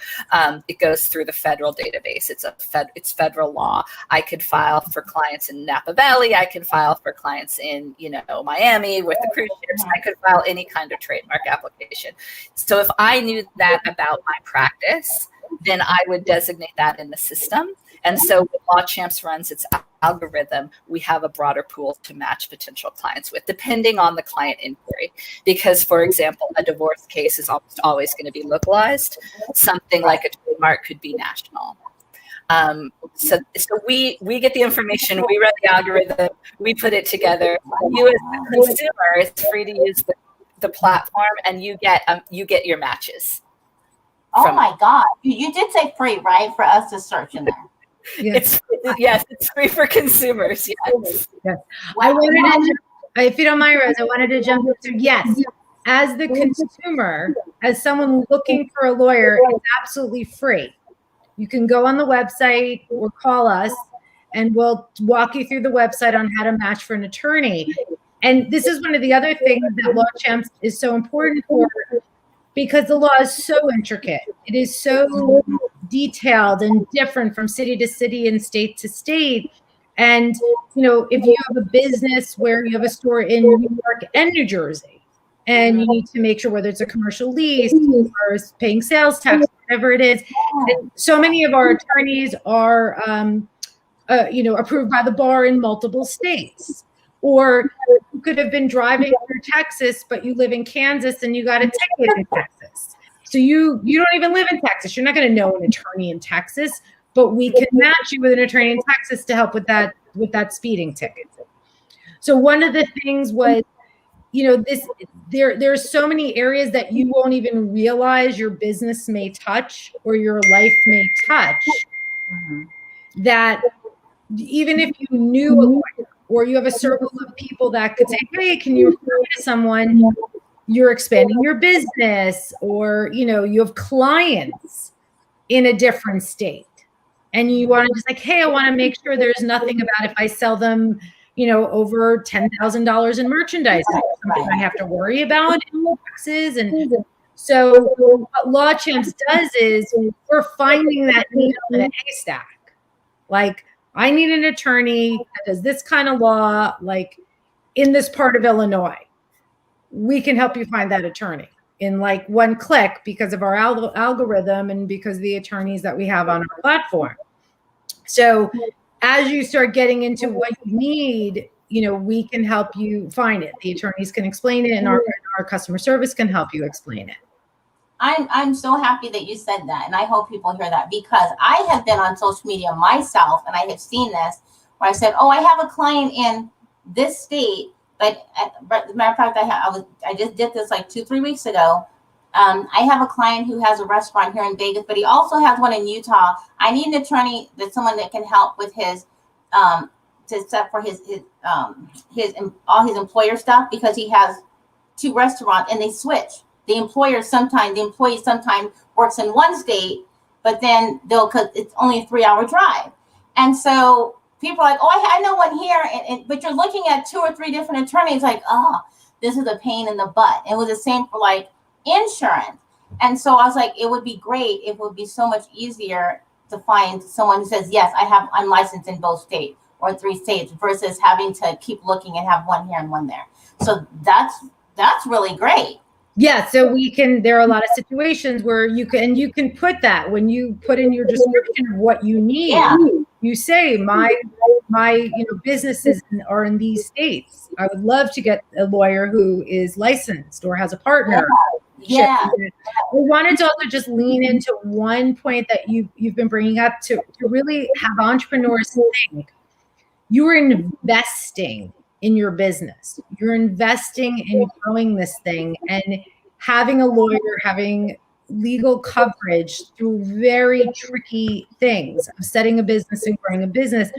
It goes through the federal database. It's federal law. I could file for clients in Napa Valley. I can file for clients in, Miami with the cruise ships. I could file any kind of trademark application. So if I knew that about my practice, then I would designate that in the system. And so when LawChamps runs its algorithm, we have a broader pool to match potential clients with, depending on the client inquiry. Because, for example, a divorce case is almost always going to be localized. Something like a trademark could be national. So we get the information, we run the algorithm, we put it together. You as a consumer is free to use the platform, and you get your matches. Oh my God. You did say free, right? For us to search in there. Yeah. It's Yes, it's free for consumers. Yes. Yes. I wanted to, if you don't mind, Rose, I wanted to jump into, yes, as the consumer, as someone looking for a lawyer, it's absolutely free. You can go on the website or call us and we'll walk you through the website on how to match for an attorney. And this is one of the other things that LawChamps is so important for, because the law is so intricate. It is so detailed and different from city to city and state to state. And, if you have a business where you have a store in New York and New Jersey, and you need to make sure whether it's a commercial lease or paying sales tax, whatever it is. And so many of our attorneys are, approved by the bar in multiple states. Or you could have been driving through Texas, but you live in Kansas and you got a ticket in Texas. So you don't even live in Texas. You're not going to know an attorney in Texas, but we can match you with an attorney in Texas to help with that speeding ticket. So one of the things was, there's so many areas that you won't even realize your business may touch or your life may touch, that even if you knew a lawyer, or you have a circle of people that could say, hey, can you refer me to someone? You're expanding your business, or, you have clients in a different state. And you want to just like, hey, I want to make sure there's nothing about if I sell them, over $10,000 in merchandise, something I have to worry about in taxes. And so what LawChamps does is we're finding that needle in a haystack. Like, I need an attorney that does this kind of law, like in this part of Illinois. We can help you find that attorney in like one click because of our algorithm and because of the attorneys that we have on our platform. So as you start getting into what you need, we can help you find it. The attorneys can explain it, and our customer service can help you explain it. I'm so happy that you said that, and I hope people hear that, because I have been on social media myself, and I have seen this where I said, "Oh, I have a client in this state," but as a matter of fact, I just did this like 2-3 weeks ago. I have a client who has a restaurant here in Vegas, but he also has one in Utah. I need an attorney, that's someone that can help with his to set for his all his employer stuff, because he has 2 restaurants and they switch. The employee sometimes works in one state, but then because it's only a 3-hour drive. And so people are like, oh, I know one here. But you're looking at 2 or 3 different attorneys, like, oh, this is a pain in the butt. It was the same for like insurance. And so I was like, it would be great. It would be so much easier to find someone who says, yes, I'm licensed in both states or 3 states, versus having to keep looking and have one here and one there. So that's really great. Yeah, so there are a lot of situations where you can put that when you put in your description of what you need. Yeah. You say my businesses are in these states. I would love to get a lawyer who is licensed or has a partner. Yeah. We wanted to also just lean into one point that you've been bringing up to really have entrepreneurs think. You're investing in your business. You're investing in growing this thing, and having a lawyer, having legal coverage through very tricky things of setting a business and growing a business.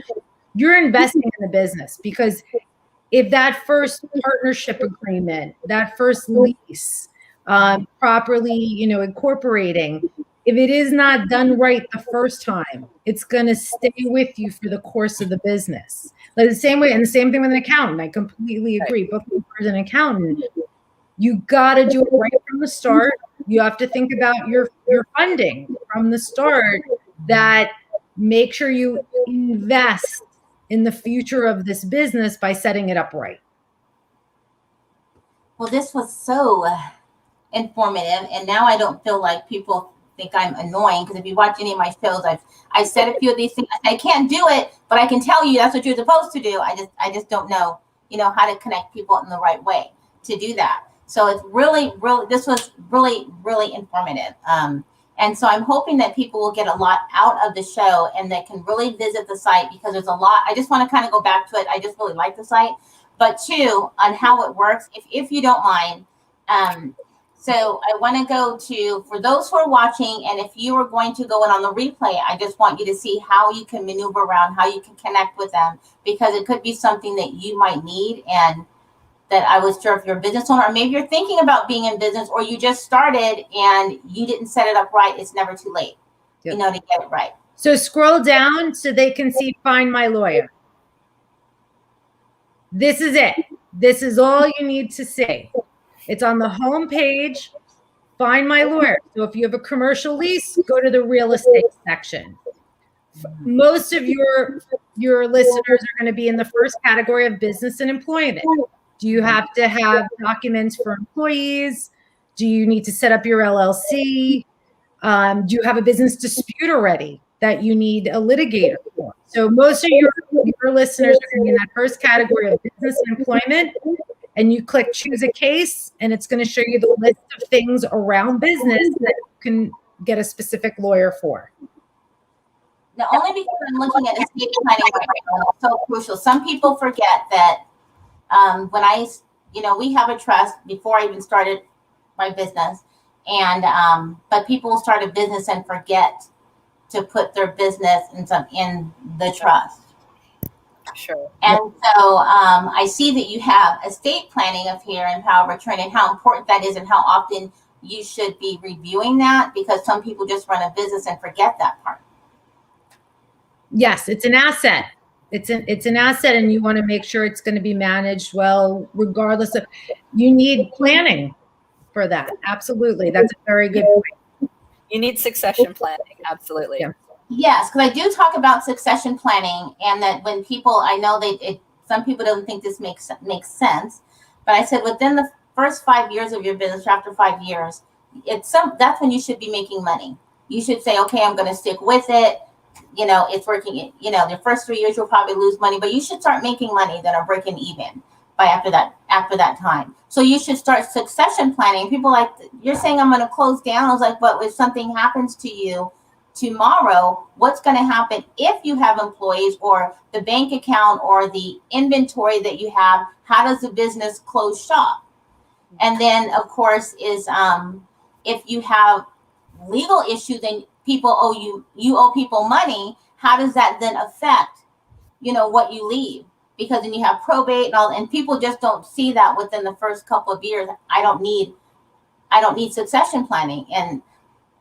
You're investing in the business, because if that first partnership agreement, that first lease, properly, incorporating, if it is not done right the first time, it's going to stay with you for the course of the business. Like the same way, and the same thing with an accountant. I completely agree. But as an accountant, you got to do it right from the start. You have to think about your funding from the start. That make sure you invest in the future of this business by setting it up right. Well, this was so informative, and now I don't feel like people think I'm annoying, because if you watch any of my shows, I've said a few of these things. I can't do it, but I can tell you that's what you're supposed to do. I just don't know, how to connect people in the right way to do that. So it's really, this was really, really informative. And so I'm hoping that people will get a lot out of the show, and they can really visit the site, because there's a lot. I just want to kind of go back to it. I just really like the site, but 2, on how it works, if you don't mind. So I want to go to, for those who are watching, and if you are going to go in on the replay, I just want you to see how you can maneuver around, how you can connect with them, because it could be something that you might need, and that I was sure if you're a business owner, or maybe you're thinking about being in business, or you just started and you didn't set it up right. It's never too late, to get it right. So scroll down so they can see Find My Lawyer. This is it. This is all you need to see. It's on the home page, Find My Lawyer. So if you have a commercial lease, go to the real estate section. Most of your listeners are going to be in the first category of business and employment. Do you have to have documents for employees? Do you need to set up your LLC? Do you have a business dispute already that you need a litigator for? So most of your listeners are going to be in that first category of business and employment. And you click choose a case, and it's going to show you the list of things around business that you can get a specific lawyer for. Now, only because I'm looking at estate planning right now, it's so crucial. Some people forget that when we have a trust before I even started my business, and but people start a business and forget to put their business in the trust. Sure. And so I see that you have estate planning up here and power of attorney, and how important that is, and how often you should be reviewing that, because some people just run a business and forget that part. Yes, it's an asset. It's an asset, and you want to make sure it's going to be managed well, regardless of. You need planning for that. Absolutely, that's a very good point. You need succession planning. Absolutely. Yeah. Yes, because I do talk about succession planning, and that when people, I know some people don't think this makes sense, but I said within the first 5 years of your business, after 5 years, that's when you should be making money. You should say, okay, I'm going to stick with it. It's working. The first 3 years you'll probably lose money, but you should start making money that are breaking even by after that time. So you should start succession planning. People like, you're saying I'm going to close down. I was like, but if something happens to you tomorrow, what's going to happen if you have employees, or the bank account, or the inventory that you have? How does the business close shop? And then, of course, is if you have legal issues and people owe you owe people money, how does that then affect what you leave? Because then you have probate and all, and people just don't see that within the first couple of years. I don't need succession planning, and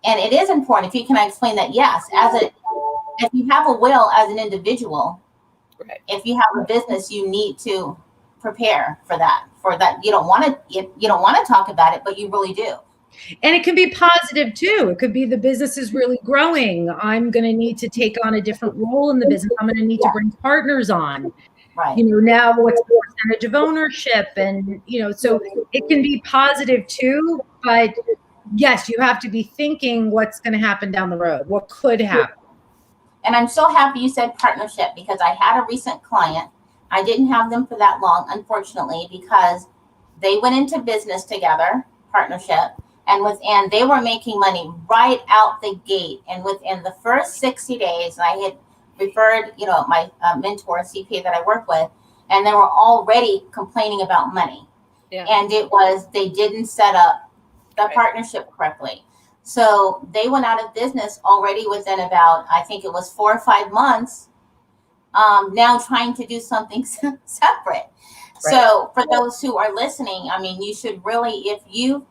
it is important. If you can explain that, yes, if you have a will as an individual, right. If you have a business, you need to prepare for that. You don't want to talk about it, but you really do. And it can be positive too. It could be the business is really growing. I'm going to need to take on a different role in the business. I'm going to need to bring partners on. Right. Now what's the percentage of ownership? And, so it can be positive too, but yes, you have to be thinking what's going to happen down the road. What could happen? And I'm so happy you said partnership, because I had a recent client. I didn't have them for that long, unfortunately, because they went into business together, partnership, and they were making money right out the gate. And within the first 60 days, I had referred, my mentor, CPA that I work with, and they were already complaining about money. Yeah. And they didn't set up the partnership correctly. So they went out of business already within about, I think it was 4 or 5 months, now trying to do something separate. Right. So for those who are listening, you should really, if you've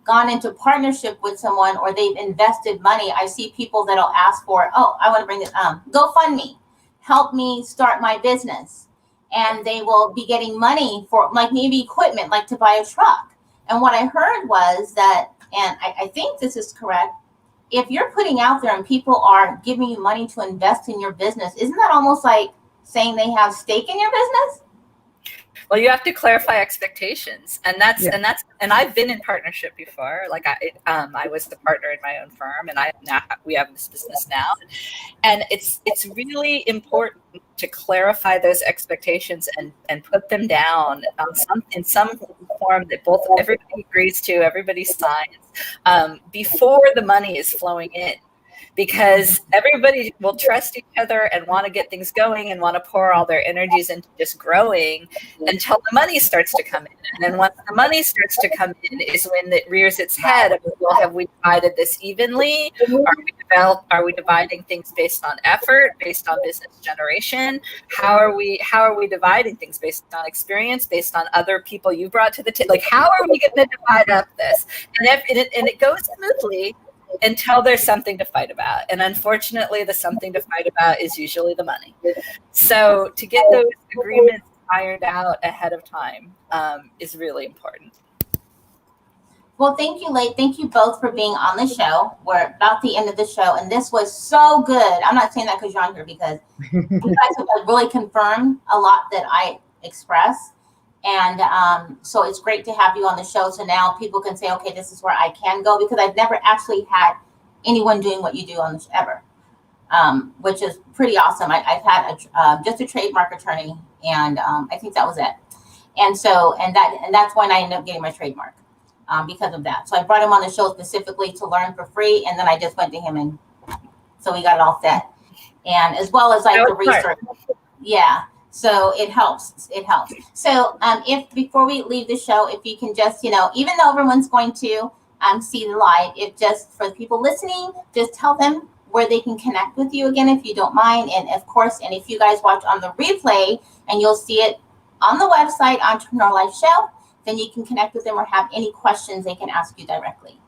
gone into partnership with someone or they've invested money, I see people that'll ask for, I want to bring this, GoFundMe, help me start my business. And they will be getting money for like maybe equipment, like to buy a truck. And what I heard was that, and I think this is correct, if you're putting out there and people are giving you money to invest in your business, isn't that almost like saying they have stake in your business? Well, you have to clarify expectations, and I've been in partnership before. Like I was the partner in my own firm, and we have this business now, and it's really important to clarify those expectations and put them down in some form that everybody agrees to, everybody signs before the money is flowing in. because everybody will trust each other and want to get things going and want to pour all their energies into just growing until the money starts to come in. And then once the money starts to come in is when it rears its head. Well, have we divided this evenly? Are we dividing things based on effort, based on business generation? How are we dividing things based on experience, based on other people you brought to the table? Like, how are we going to divide up this? And it goes smoothly until there's something to fight about. And unfortunately, the something to fight about is usually the money. So to get those agreements ironed out ahead of time is really important. Well, thank you, Late. Thank you both for being on the show. We're about the end of the show, and this was so good. I'm not saying that because you're on here, because you guys have really confirmed a lot that I express. And so it's great to have you on the show. So now people can say, okay, this is where I can go, because I've never actually had anyone doing what you do on this ever, which is pretty awesome. I've had just a trademark attorney, and I think that was it. And so, and that's when I ended up getting my trademark because of that. So I brought him on the show specifically to learn for free. And then I just went to him, and so we got it all set. And as well as like the research. Yeah. So it helps. It helps. So if before we leave the show, if you can just, even though everyone's going to see the live, if just for the people listening, just tell them where they can connect with you again, if you don't mind. And of course, and if you guys watch on the replay, and you'll see it on the website, Entrepreneur Life Show, then you can connect with them or have any questions they can ask you directly.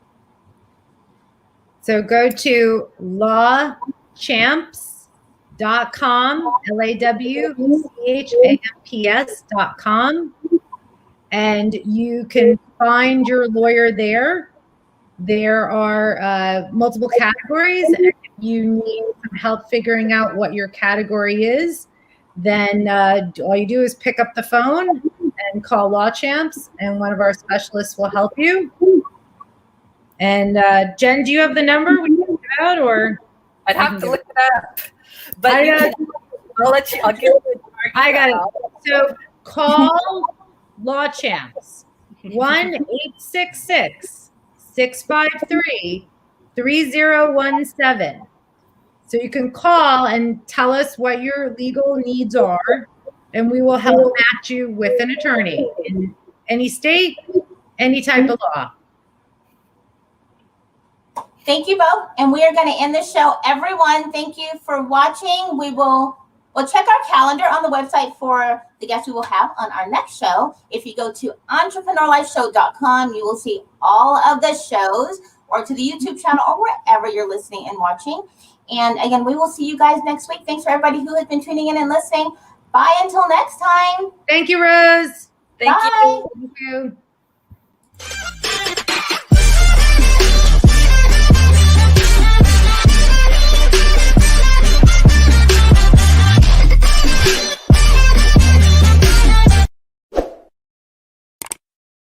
So go to LawChamps.com, LawChamps.com, and you can find your lawyer there. There are multiple categories. And if you need some help figuring out what your category is, then all you do is pick up the phone and call LawChamps, and one of our specialists will help you. And Jen, do you have the number we can give out, or? I'd have to look it up. But I'll give it. I got it. So call LawChamps 1-866-653-3017. So you can call and tell us what your legal needs are, and we will help match you with an attorney in any state, any type of law. Thank you both. And we are going to end the show. Everyone, thank you for watching. We'll check our calendar on the website for the guests we will have on our next show. If you go to entrepreneurlifeshow.com, you will see all of the shows, or to the YouTube channel, or wherever you're listening and watching. And again, we will see you guys next week. Thanks for everybody who has been tuning in and listening. Bye until next time. Thank you, Rose. Bye. Thank you.